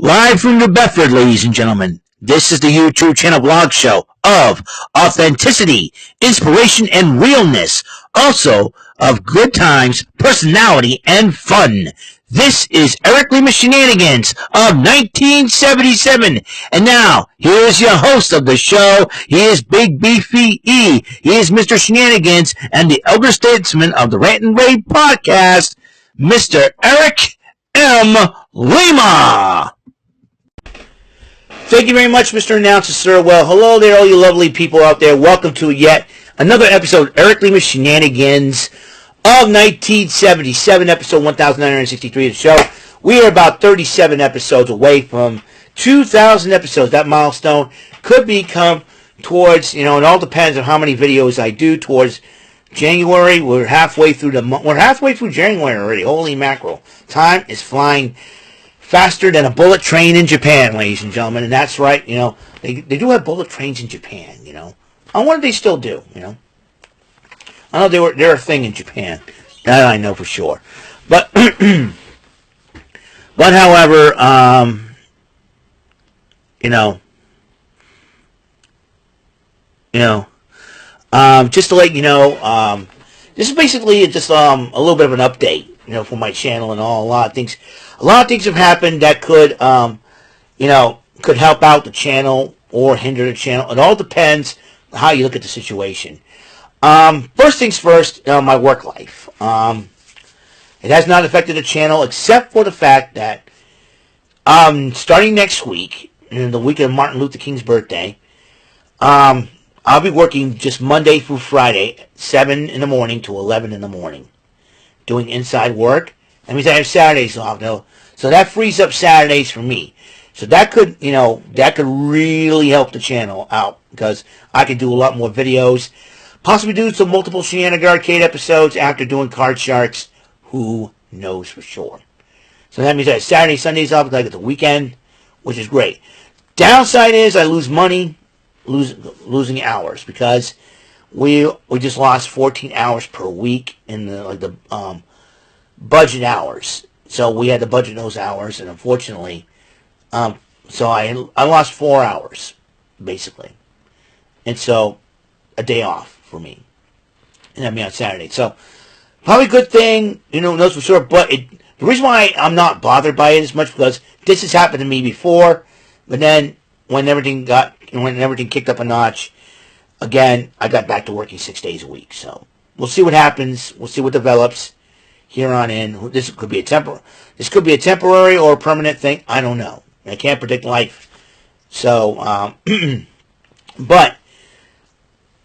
Live from New Bedford, ladies and gentlemen, this is the YouTube channel blog show of authenticity, inspiration, and realness, also of good times, personality, and fun. This is Eric Lima Shenanigans of 1977, and now, here's your host of the show. He is Big Beefy E. He is Mr. Shenanigans and the elder statesman of the Rant and Rave podcast, Mr. Eric M. Lima. Thank you very much, Mr. Announcer, sir. Well, hello there, all you lovely people out there. Welcome to yet another episode of Eric Lima Shenanigans of 1977, episode 1963 of the show. We are about 37 episodes away from 2,000 episodes. That milestone could become towards, it all depends on how many videos I do towards January. We're halfway through January already. Holy mackerel. Time is flying faster than a bullet train in Japan, ladies and gentlemen. And that's right, they do have bullet trains in Japan, I wonder if they still do, I know they're a thing in Japan. That I know for sure. But, however, just to let you know, this is basically just a little bit of an update, for my channel and all. A lot of things have happened that could, could help out the channel or hinder the channel. It all depends on how you look at the situation. First things first, my work life. It has not affected the channel except for the fact that starting next week, in the week of Martin Luther King's birthday, I'll be working just Monday through Friday, 7 in the morning to 11 in the morning, doing inside work. That means I have Saturdays off, so that frees up Saturdays for me. So that could, that could really help the channel out, because I could do a lot more videos, possibly do some multiple Shenanigans Arcade episodes after doing Card Sharks. Who knows for sure? So that means I have Saturdays, Sundays off, because I get the weekend, which is great. Downside is I lose money, losing hours, because we just lost 14 hours per week in the budget hours. So we had to budget those hours, and unfortunately, so I lost 4 hours basically, and so a day off for me, and I mean on Saturday. So probably a good thing, knows for sure. But the reason why I'm not bothered by it as much, because this has happened to me before. But then when everything kicked up a notch, again, I got back to working 6 days a week. So we'll see what happens. We'll see what develops here on in. This could be a temporary or a permanent thing. I don't know. I can't predict life. So, but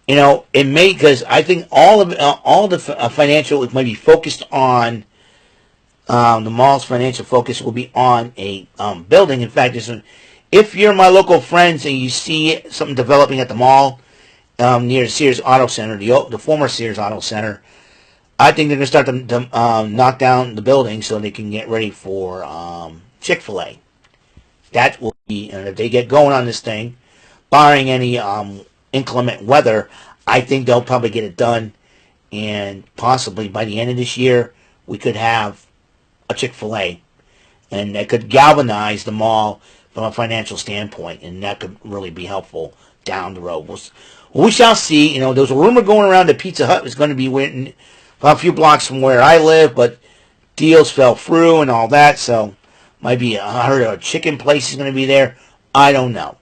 it may, because I think all the financial might be focused on the mall's financial focus will be on a building. In fact, if you're my local friends and you see something developing at the mall near the Sears Auto Center, the former Sears Auto Center, I think they're going to start to knock down the building so they can get ready for Chick-fil-A. That will be, and if they get going on this thing, barring any inclement weather, I think they'll probably get it done, and possibly by the end of this year, we could have a Chick-fil-A, and that could galvanize the mall from a financial standpoint, and that could really be helpful down the road. We shall see. There was a rumor going around that Pizza Hut was going to be a few blocks from where I live, but deals fell through and all that, so maybe I heard a chicken place is going to be there. I don't know.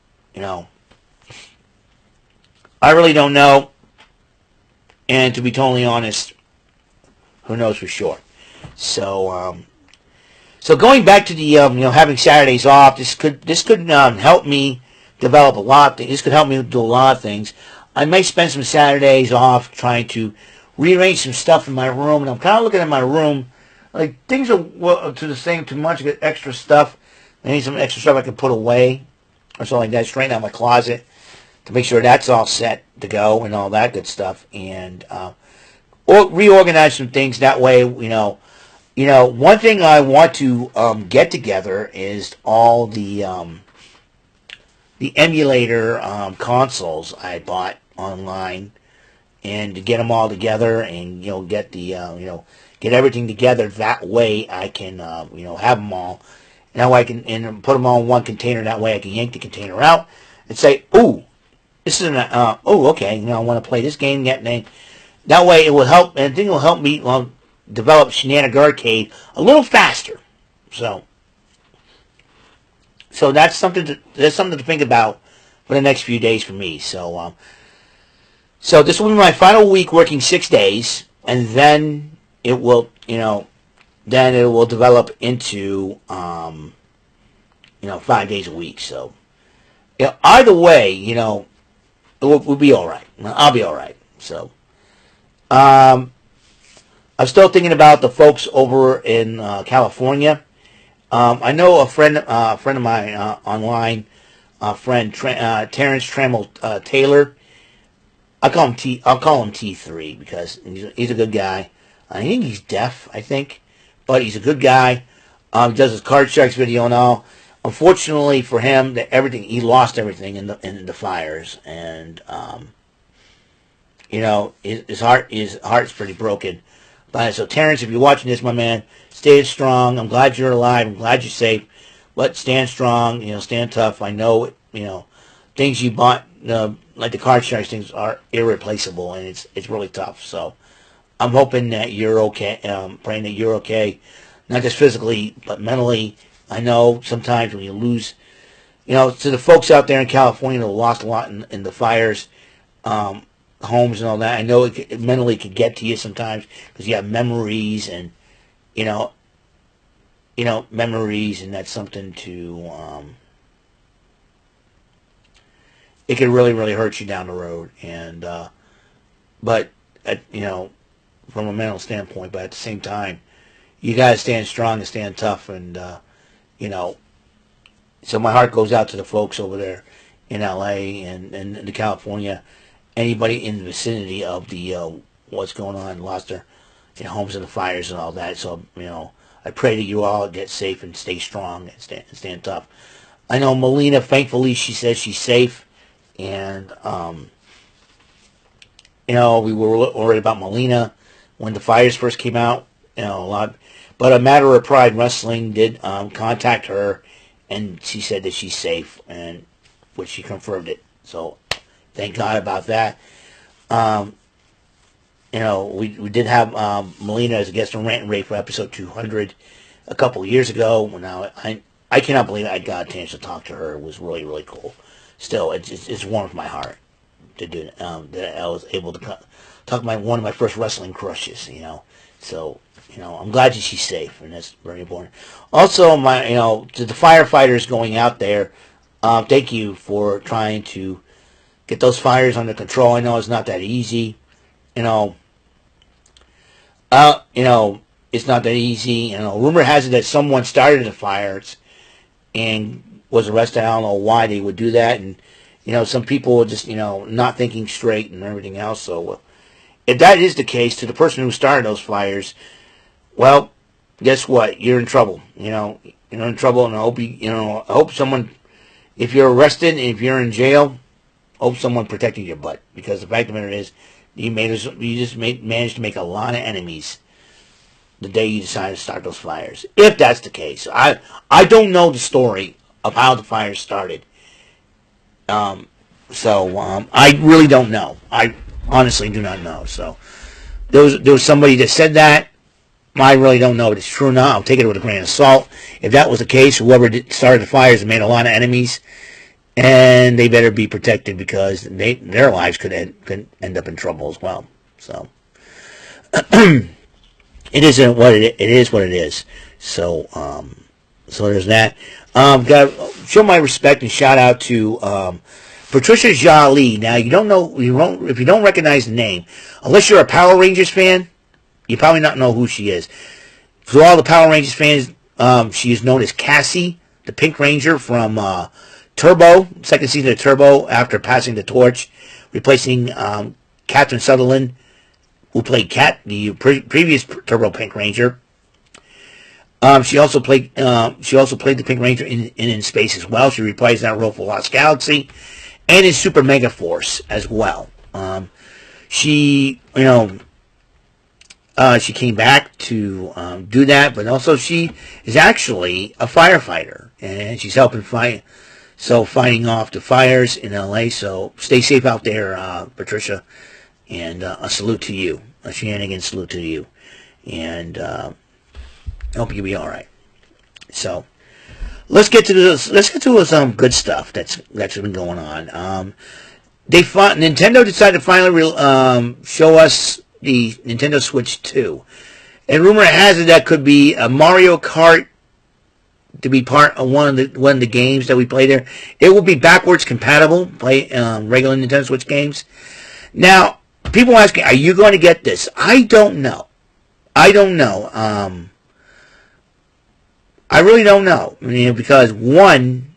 I really don't know, and to be totally honest, who knows for sure. So, going back to the having Saturdays off, this could help me develop a lot of things. This could help me do a lot of things. I may spend some Saturdays off trying to rearrange some stuff in my room, and I'm kind of looking at my room, like things are to the same too much. I get extra stuff. I need some extra stuff I can put away or something like that. Straighten out my closet to make sure that's all set to go and all that good stuff, and or reorganize some things that way. One thing I want to get together is all the emulator consoles I bought online, and to get them all together and get the get everything together. That way I can have them all And that way I can and put them all in one container. That way I can yank the container out and say, "Ooh, this is okay. I want to play this game." That way it will help, and I think it will help me develop Shenanigans Arcade a little faster. So that's something to think about for the next few days for me. So this will be my final week working 6 days, and then it will develop into 5 days a week. So either way, we'll be all right. I'll be all right. So I'm still thinking about the folks over in California. I know a friend of mine online, Terrence Trammell Taylor. I'll call him T3 because he's a good guy. I think he's deaf, but he's a good guy. He does his Card Sharks video and all. Unfortunately for him, he lost everything in the fires, and his heart's pretty broken. But so Terrence, if you're watching this, my man, stay strong. I'm glad you're alive. I'm glad you're safe. But stand strong. Stand tough. I know things you bought, like the Card Sharks things, are irreplaceable, and it's really tough. So I'm hoping that you're okay. Praying that you're okay, not just physically but mentally. I know sometimes when you lose, to the folks out there in California who lost a lot in the fires, homes and all that, I know it mentally could get to you sometimes because you have memories and, memories, and that's something to, it can really, really hurt you down the road. And, but, from a mental standpoint, but at the same time, you got to stand strong and stand tough. And, so my heart goes out to the folks over there in LA and in California, anybody in the vicinity of the, what's going on, lost their homes in the fires and all that. So, I pray that you all get safe and stay strong and stand tough. I know Melina, thankfully, she says she's safe. And, we were worried about Melina when the fires first came out, a lot. But a Matter of Pride Wrestling did contact her, and she said that she's safe, and which she confirmed it. So thank God about that. We did have Melina as a guest on Rant and Rave for episode 200 a couple of years ago. Now I cannot believe I got a chance to talk to her. It was really, really cool. Still, it's warmed my heart to do that. I was able to talk to one of my first wrestling crushes. So I'm glad that she's safe, and that's very important. Also, to the firefighters going out there, thank you for trying to get those fires under control. I know it's not that easy. It's not that easy. Rumor has it that someone started the fires and was arrested. I don't know why they would do that, and some people are just not thinking straight and everything else. So if that is the case, to the person who started those fires, well, guess what? You're in trouble. You're in trouble, and I hope I hope someone, if you're arrested and if you're in jail, hope someone protected your butt, because the fact of the matter is, you managed to make a lot of enemies the day you decided to start those fires. If that's the case, I don't know the story of how the fires started. I really don't know. I honestly do not know. So there was somebody that said that. I really don't know if it's true or not. I'll take it with a grain of salt. If that was the case, whoever started the fires made a lot of enemies, and they better be protected, because their lives could end up in trouble as well. So it isn't what it is. What it is. So there's that. Got to show my respect and shout out to Patricia Jolie. Now, if you don't recognize the name, unless you're a Power Rangers fan, you probably not know who she is. For all the Power Rangers fans, she is known as Cassie, the Pink Ranger from Turbo, second season of Turbo, after passing the torch, replacing Catherine Sutherland, who played the previous Turbo Pink Ranger. She also played the Pink Ranger in Space as well. She reprised that role for Lost Galaxy and in Super Mega Force as well. She, She came back to do that, but also she is actually a firefighter, and she's helping fighting off the fires in LA. So stay safe out there, Patricia, and a salute to you, a Shenanigans salute to you, and I hope you'll be all right. So let's get to this. Let's get to some good stuff that's been going on. Nintendo decided to finally show us the Nintendo Switch 2. And rumor has it that could be a Mario Kart to be part of one of the games that we play there. It will be backwards compatible, play regular Nintendo Switch games. Now, people are asking, are you going to get this? I don't know. I really don't know. I mean, because one,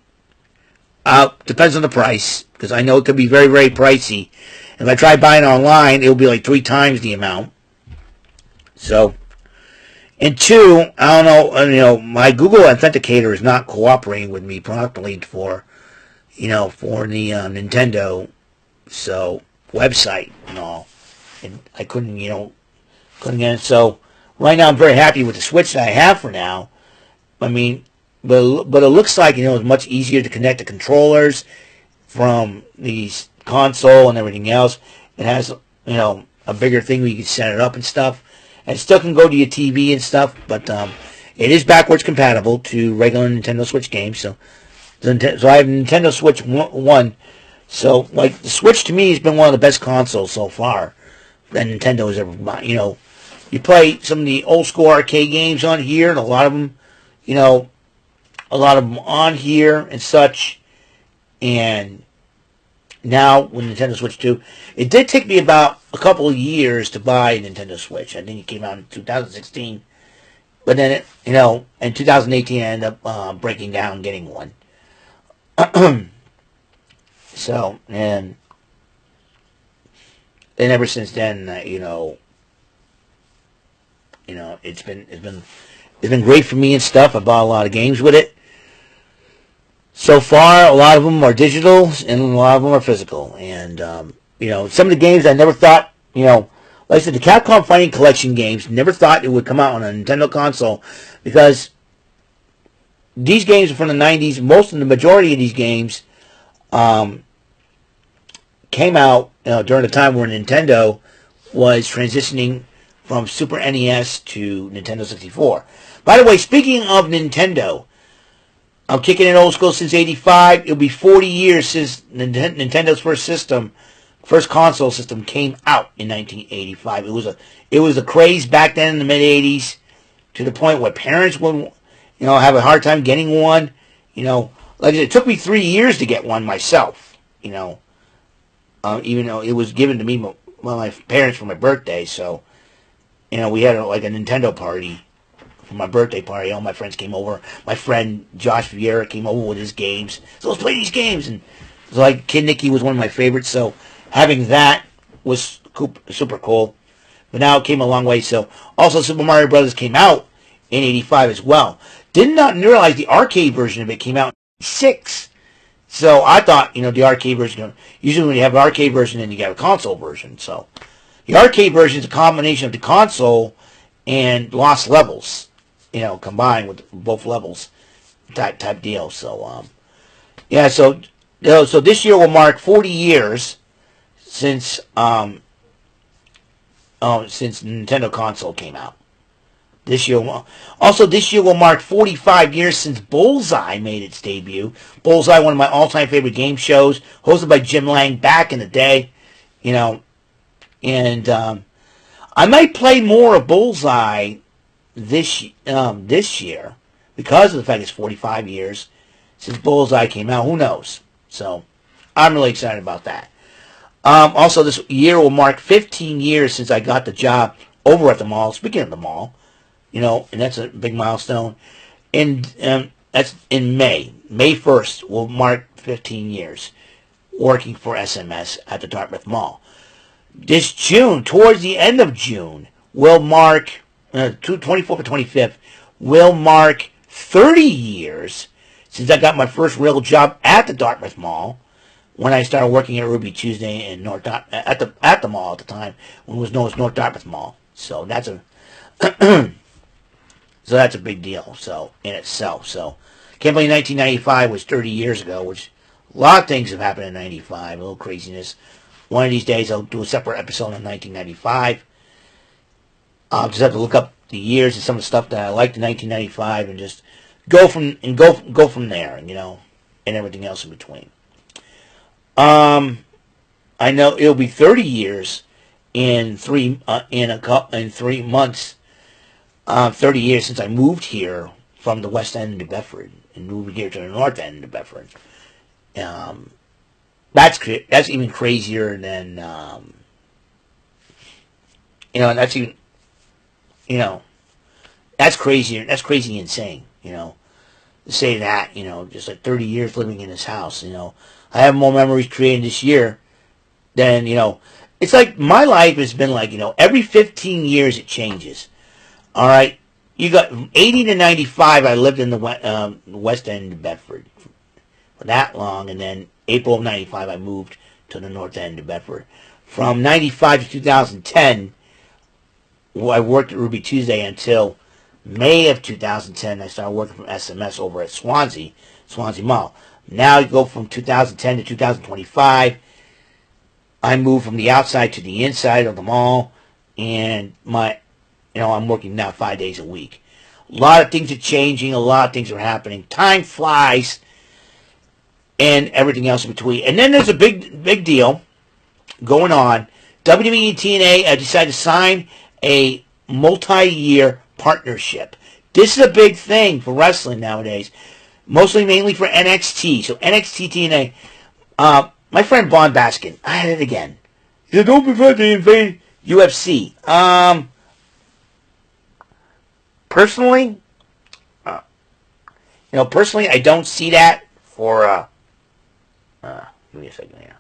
depends on the price, because I know it could be very, very pricey. If I try buying online, it'll be like 3 times the amount. So, and two, I don't know, my Google Authenticator is not cooperating with me properly for the Nintendo, website and all. And I couldn't get it. So, right now I'm very happy with the Switch that I have for now. I mean, but it looks like, it's much easier to connect the controllers from the console and everything else. It has, a bigger thing where you can set it up and stuff. And it still can go to your TV and stuff, but it is backwards compatible to regular Nintendo Switch games. So I have Nintendo Switch 1. So, like, the Switch to me has been one of the best consoles so far that Nintendo has ever bought. You play some of the old school arcade games on here, and a lot of them on here and such. And now with Nintendo Switch 2, it did take me about a couple of years to buy a Nintendo Switch. I think it came out in 2016. But then, in 2018, I ended up breaking down and getting one. So, and ever since then, it's been great for me and stuff. I bought a lot of games with it. So far, a lot of them are digital, and a lot of them are physical. And, some of the games I never thought, like I said, the Capcom Fighting Collection games, never thought it would come out on a Nintendo console, because these games are from the 90s. The majority of these games came out during the time where Nintendo was transitioning from Super NES to Nintendo 64. By the way, speaking of Nintendo, I'm kicking it old school since '85. It'll be 40 years since Nintendo's first console system came out in 1985. It was a craze back then in the mid '80s, to the point where parents would, have a hard time getting one. Like it took me 3 years to get one myself. Even though it was given to me by my parents for my birthday. So, we had a Nintendo party. For my birthday party, all my friends came over. My friend Josh Vieira came over with his games. So let's play these games. And it was like Kid Nicky was one of my favorites. So having that was super cool. But now it came a long way. So also Super Mario Brothers came out in '85 as well. Did not realize the arcade version of it came out in '86. So I thought, the arcade version. Usually when you have an arcade version, then you got a console version. So the arcade version is a combination of the console and Lost Levels. Combined with both levels, type deal. So, So this year will mark 40 years since Nintendo console came out. This year will mark 45 years since Bullseye made its debut. Bullseye, one of my all-time favorite game shows, hosted by Jim Lang back in the day. And I might play more of Bullseye this year, because of the fact it's 45 years since Bullseye came out. Who knows? So I'm really excited about that. Also, this year will mark 15 years since I got the job over at the mall. Speaking of the mall, and that's a big milestone. And that's in May. May 1st will mark 15 years working for SMS at the Dartmouth Mall. This June, towards the end of June, will mark 24th or 25th, will mark 30 years since I got my first real job at the Dartmouth Mall, when I started working at Ruby Tuesday in at the mall at the time, when it was known as North Dartmouth Mall. So that's So that's a big deal. So in itself. So can't believe 1995 was 30 years ago, which a lot of things have happened in 95. A little craziness. One of these days I'll do a separate episode on 1995. I'll just have to look up the years and some of the stuff that I liked in 1995 and just go from there, and and everything else in between. I know it'll be 30 years in 3 months. 30 years since I moved here from the West End of New Bedford and moved here to the North End of New Bedford. That's even crazier than that's even that's crazier. That's crazy insane. To say that just like 30 years living in this house. I have more memories created this year than It's like my life has been like every 15 years it changes. All right, you got 80 to 95. I lived in the West End of Bedford for that long, and then April of 95 I moved to the North End of Bedford. From 95 to 2010, I worked at Ruby Tuesday until May of 2010. I started working from SMS over at Swansea Mall. Now you go from 2010 to 2025. I moved from the outside to the inside of the mall, and I'm working now 5 days a week. A lot of things are changing. A lot of things are happening. Time flies, and everything else in between. And then there's a big deal going on. WWE and TNA decided to sign a multi-year partnership. This is a big thing for wrestling nowadays. Mainly for NXT. So NXT TNA. My friend Bon Baskin, I had it again. He said, don't prefer to invade UFC. Personally, I don't see that for, give me a second here.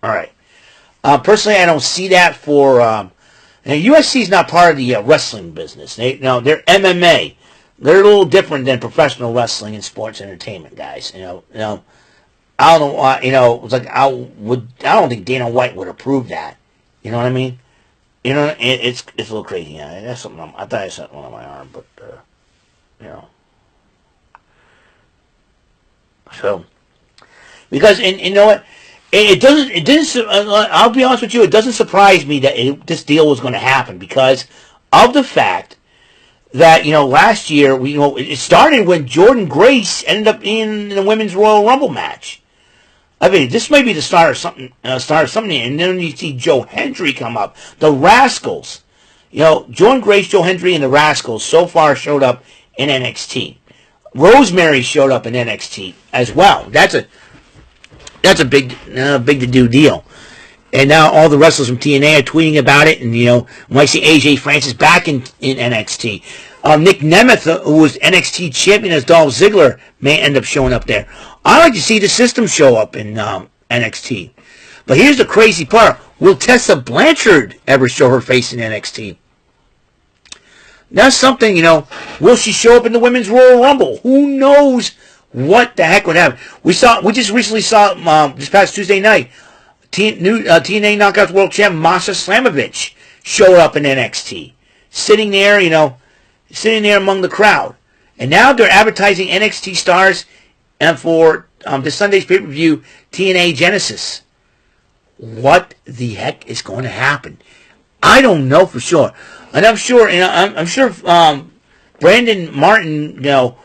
Alright. Personally, I don't see that for, UFC is not part of the wrestling business. They're MMA. They're a little different than professional wrestling and sports entertainment, guys. I don't know why, it's like I don't think Dana White would approve that. You know what I mean? It's a little crazy. Yeah, that's something. I thought I sent one on my arm, but So, because and you know what, it didn't. I'll be honest with you, it doesn't surprise me that this deal was going to happen because of the fact that last year it started when Jordan Grace ended up in the Women's Royal Rumble match. I mean, this may be the start of something. And then you see Joe Hendry come up. The Rascals. Jordan Grace, Joe Hendry, and the Rascals so far showed up in NXT. Rosemary showed up in NXT as well. That's a big to do deal. And now all the wrestlers from TNA are tweeting about it. And, when I see AJ Francis back in NXT. Nick Nemeth, who was NXT champion as Dolph Ziggler, may end up showing up there. I like to see the system show up in NXT. But here's the crazy part. Will Tessa Blanchard ever show her face in NXT? That's something, will she show up in the Women's Royal Rumble? Who knows what the heck would happen? We just recently saw, this past Tuesday night, TNA Knockouts World Champ Masha Slamovich showed up in NXT. Sitting there, among the crowd. And now they're advertising NXT stars and for this Sunday's pay-per-view, TNA Genesis. What the heck is going to happen? I don't know for sure. And I'm sure, Brandon Martin,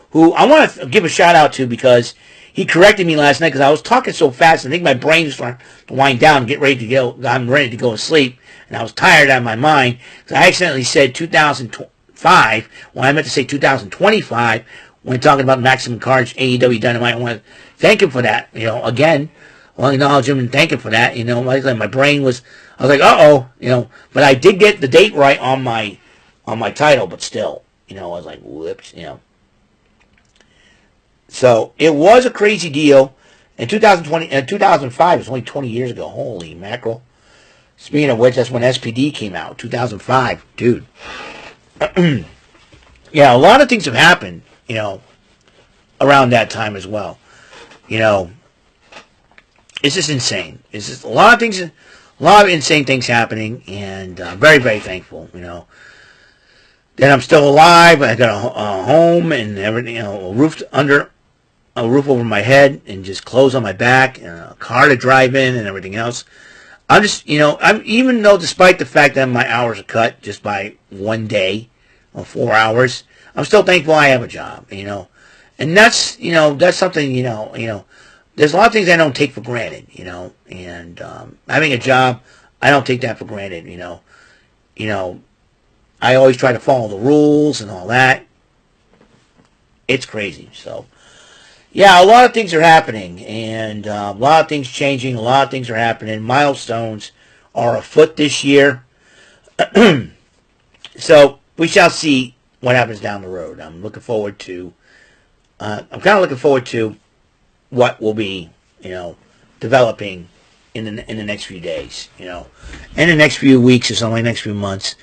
who I want to give a shout out to because he corrected me last night because I was talking so fast. I think my brain was starting to wind down and get ready to go. I'm ready to go to sleep. And I was tired out of my mind. So I accidentally said 2005 when I meant to say 2025 when talking about Maximum Carnage, AEW Dynamite. I want to thank him for that. Again, I want to acknowledge him and thank him for that. Like my brain was, I was like, uh-oh, but I did get the date right on my title, but still, I was like, whoops, So it was a crazy deal. In 2005, it was only 20 years ago. Holy mackerel. Speaking of which, that's when SPD came out, 2005. Dude. Yeah, a lot of things have happened, around that time as well. It's just insane. It's just a lot of a lot of insane things happening, and very, very thankful, that I'm still alive. I got a home and everything, a roof over my head, and just clothes on my back, and a car to drive in, and everything else. I'm just, even though despite the fact that my hours are cut just by one day or 4 hours, I'm still thankful I have a job, and that's something, there's a lot of things I don't take for granted, and having a job, I don't take that for granted, I always try to follow the rules and all that. It's crazy. So, yeah, a lot of things are happening, and a lot of things changing, a lot of things are happening. Milestones are afoot this year. So, we shall see what happens down the road. I'm kind of looking forward to what will be, developing in the next few days, in the next few weeks or something, next few months.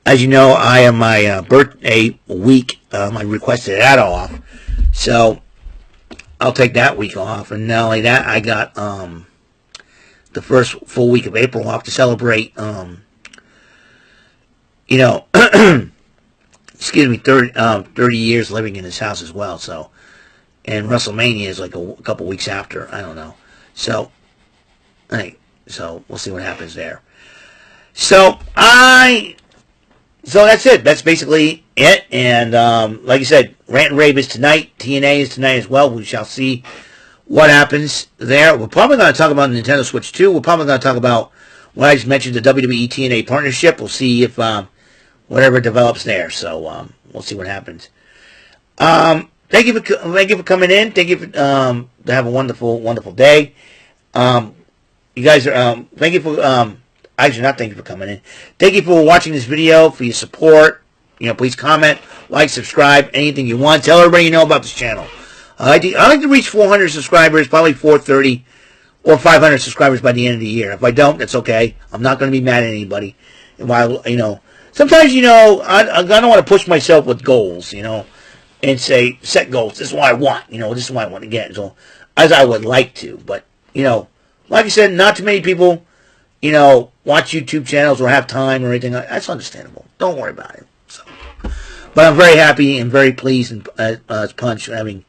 As you know, I am my birthday week. I requested that off, so I'll take that week off. And not only that, I got the first full week of April off to celebrate. Excuse me, 30 years living in this house as well. So, and WrestleMania is like a couple weeks after. I don't know. So, we'll see what happens there. So that's it. That's basically it. And like I said, Rant and Rave is tonight. TNA is tonight as well. We shall see what happens there. We're probably going to talk about Nintendo Switch 2. We're probably going to talk about what I just mentioned, the WWE TNA partnership. We'll see if whatever develops there. So we'll see what happens. Thank you for coming in. Thank you for to have a wonderful, wonderful day. You guys are thank you for actually, not thank you for coming in. Thank you for watching this video, for your support. Please comment, like, subscribe, anything you want. Tell everybody you know about this channel. I like to reach 400 subscribers, probably 430 or 500 subscribers by the end of the year. If I don't, that's okay. I'm not going to be mad at anybody. Sometimes, I don't want to push myself with goals, and say, set goals. This is what I want, this is what I want to get. So, as I would like to. But, like I said, not too many people watch YouTube channels or have time or anything. That's understandable. Don't worry about it. So, but I'm very happy and very pleased as Punch having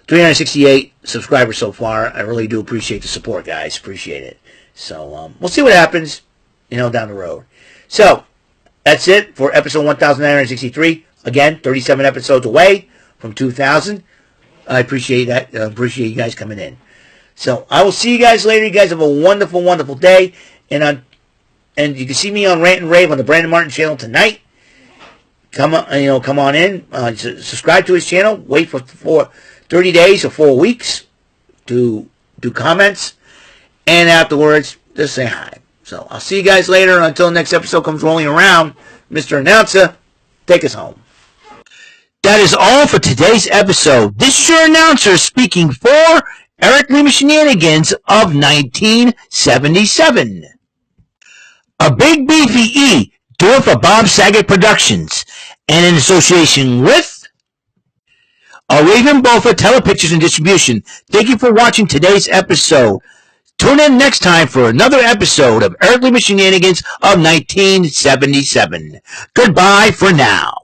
368 subscribers so far. I really do appreciate the support, guys. Appreciate it. So we'll see what happens, down the road. So that's it for episode 1963. Again, 37 episodes away from 2000. I appreciate that. I appreciate you guys coming in. So I will see you guys later. You guys have a wonderful, wonderful day. And you can see me on Rant and Rave on the Brandon Martin channel tonight. Come on in. Subscribe to his channel. Wait for 30 days or 4 weeks to do comments. And afterwards, just say hi. So I'll see you guys later. Until the next episode comes rolling around, Mr. Announcer, take us home. That is all for today's episode. This is your announcer speaking for Eric Lima Shenanigans of 1977. A Big Beefy E, do it for Bob Saget Productions, and in association with a Raven Bofa Telepictures and Distribution. Thank you for watching today's episode. Tune in next time for another episode of Eric Lima Shenanigans of 1977. Goodbye for now.